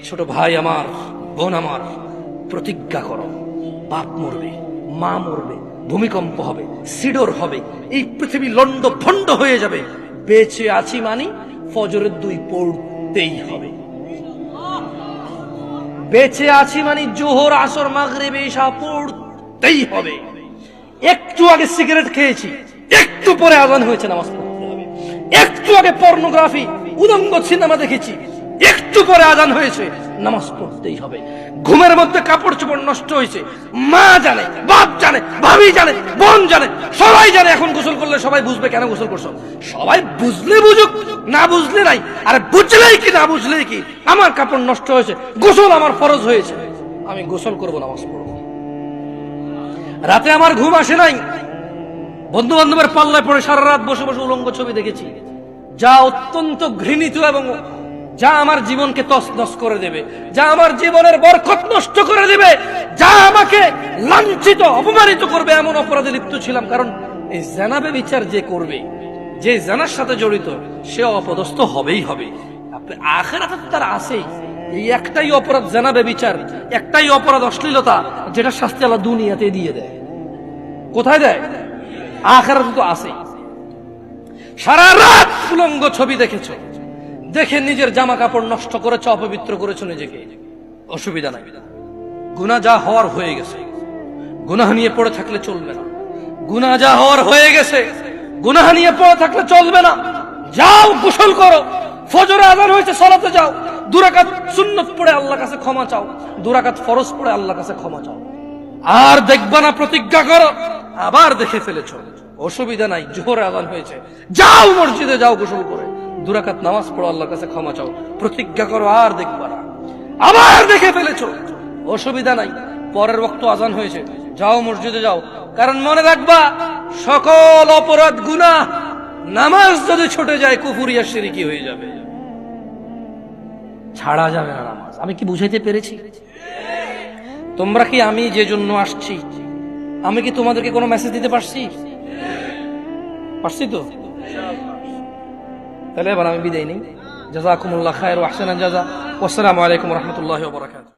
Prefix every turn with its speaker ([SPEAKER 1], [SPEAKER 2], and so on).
[SPEAKER 1] ছোট ভাই আমার, বোন আমার, প্রতিজ্ঞা করো, বাপ মরবে, মা মরবে, ভূমিকম্প হবে, সিডর হবে, এই পৃথিবী লন্ড ভন্ড হয়ে যাবে, বেঁচে আছি মানে ফজরের 2 পড়তেই হবে। বেঁচে আছি মানে জোহর, আসর, মাগরিব, ইশা পড়তেই হবে। একটু আগে সিগারেট খেয়েছি, একটু পরে আজান হয়েছে, নামাজ পড়তে হবে। একটু আগে পর্নোগ্রাফি, উদঙ্গ সিনেমা দেখেছি, একটু পরে আজান হয়েছে, নামাজ পড়তেই হবে। ঘুমের মধ্যে কাপড় চোপড় নষ্ট হয়েছে, মা জানে, বাপ জানে, ভাবি জানে, বোন জানে, সবাই জানে। এখন গোসল করলে সবাই বুঝবে কেন গোসল করছো। সবাই বুঝলে বুঝুক, না বুঝলে নাই। আরে বুঝলেই কি না বুঝলেই কি, আমার কাপড় নষ্ট হয়েছে, গোসল আমার ফরজ হয়েছে, আমি গোসল করবো, নামাজ পড়বো। রাতে আমার ঘুম আসে নাই, বন্ধু বান্ধবের পাল্লায় পড়ে সারা রাত বসে বসে উলঙ্গ ছবি দেখেছি, যা অত্যন্ত ঘৃণিত এবং যা আমার জীবনকে তছনছ করে দেবে, যা আমার জীবনের বরকত নষ্ট করে দেবে, যা আমাকে লাঞ্ছিত অপমানিত করবে, এমন অপরাধে লিপ্ত ছিলাম। কারণ এই জানাবে বিচার যে করবে, যে জানার সাথে জড়িত, সে অপদস্থ হবেই হবে। আখিরাতে তো তার আছেই। এই একটাই অপরাধ জানাবে বিচার, একটাই অপরাধ অশ্লীলতা, যেটা শাস্তি আল্লাহ দুনিয়াতে দিয়ে দেয়। কোথায় দেয়? আখিরাতে তো আছেই। সারা রাত উলঙ্গ ছবি দেখেছো, দেখে নিজের জামা কাপড় নষ্ট করেছো, অপবিত্র করেছো নিজেকে, অসুবিধা নাই। গুনাহ যা হওয়ার হয়ে গেছে, গুনাহ নিয়ে পড়ে থাকলে চলবে না। গুনাহ যা হওয়ার হয়ে গেছে, গুনাহ নিয়ে পড়ে থাকলে চলবে না। যাও গোসল করো, ফজরে আযান হয়েছে, সালাতে যাও, 2 রাকাত সুন্নাত পড়ে আল্লাহর কাছে ক্ষমা চাও, 2 রাকাত ফরজ পড়ে আল্লাহর কাছে ক্ষমা চাও। আর দেখবা না, প্রতিজ্ঞা করো। আবার দেখে ফেলেছো, অসুবিধা নাই, জোহর আযান হয়েছে, যাও মসজিদে, যাও গোসল করে 2 রাকাত নামাজ পড়ো, আল্লাহর কাছে ক্ষমা চাও, প্রতিজ্ঞা করো, আর দেখবা না। আবার দেখে ফেলেছো, অসুবিধা নাই, পরের ওয়াক্ত আযান হয়েছে, যাও মসজিদে যাও। কারণ মনে রাখবা, সকল অপরাধ গুনাহ, নামাজ যদি ছুটে যায় কুফরিয়া শিরকি হয়ে যাবে, ছাড়া যাবে না নামাজ। আমি কি বুঝাইতে পেরেছি? তোমরা কি, আমি যে জন্য আসছি, আমি কি তোমাদেরকে কোনো মেসেজ দিতে পারছি? পারছি তো? তাহলে এবার আমি বিদায় নিই। জাযাকুমুল্লাহ খায়র ওয়া আহসানাল জাযা। ওয়াসসালামু আলাইকুম ওয়া রাহমাতুল্লাহি ওয়া বারাকাতুহু।